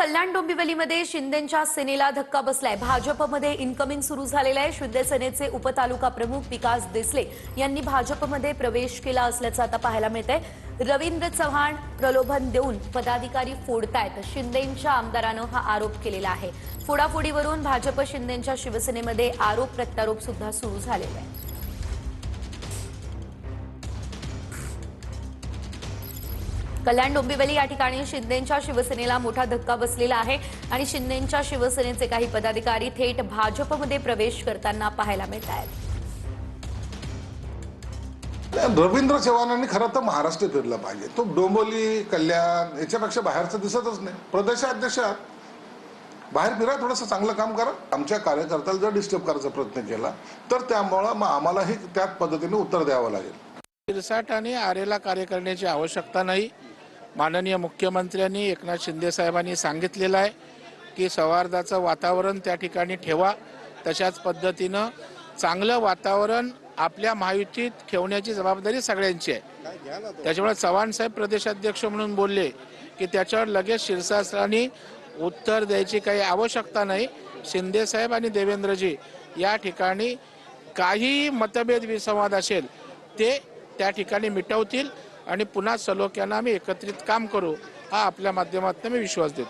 कल्याण डोंबिवलीमध्ये शिंदेंच्या सेनेला धक्का बसलाय। भाजपमध्ये इनकमिंग सुरू झालेलं आहे। शिवसेनेचे उपतालुका प्रमुख विकास देसले यांनी भाजपमध्ये प्रवेश केला असल्याचं आता पाहायला मिळतंय। रवींद्र चव्हाण प्रलोभन देऊन पदाधिकारी फोडतायत, शिंदेंच्या आमदारानं हा आरोप केलेला आहे। फोडाफोडीवरून भाजप शिंदेंच्या शिवसेनेमध्ये आरोप प्रत्यारोप सुद्धा सुरू झालेला आहे। कल्याण डोंबिवली या ठिकाणी शिंदेंच्या शिवसेनेला मोठा धक्का बसलेला आहे आणि शिंदेंच्या शिवसेनेचे काही पदाधिकारी थेट भाजपमध्ये प्रवेश करताना पाहायला मिळत आहेत। रवींद्र चव्हाणांनी खरं तर महाराष्ट्र फिरला पाहिजे। तो डोंबिवली कल्याण याच्यापेक्षा बाहेरचं दिसतच नाही। प्रदेशाध्यक्ष बाहेर फिरा, थोडंसं चांगलं काम करा। आमच्या कार्यकर्त्याला जर डिस्टर्ब करायचा प्रयत्न केला तर त्यामुळे मग आम्हालाही त्याच पद्धतीने उत्तर द्यावं लागेल। शिरसाट आणि आरेला कार्य करण्याची आवश्यकता नाही। माननीय मुख्यमंत्र्यांनी एकनाथ शिंदे साहेबांनी सांगितलेलं आहे की सौहार्दाचं वातावरण त्या ठिकाणी ठेवा। तशाच पद्धतीनं चांगलं वातावरण आपल्या महायुतीत ठेवण्याची जबाबदारी सगळ्यांची आहे। त्याच्यामुळे चव्हाण साहेब प्रदेशाध्यक्ष म्हणून बोलले की त्याच्यावर लगेच शिरसाटांनी उत्तर द्यायची काही आवश्यकता नाही। शिंदे साहेब आणि देवेंद्रजी या ठिकाणी काही मतभेद विसंवाद असेल ते त्या ठिकाणी मिटवतील आणि पुन्हा सलोख्यानं आम्ही एकत्रित काम करू, हा आपल्या माध्यमातून मी विश्वास देतो।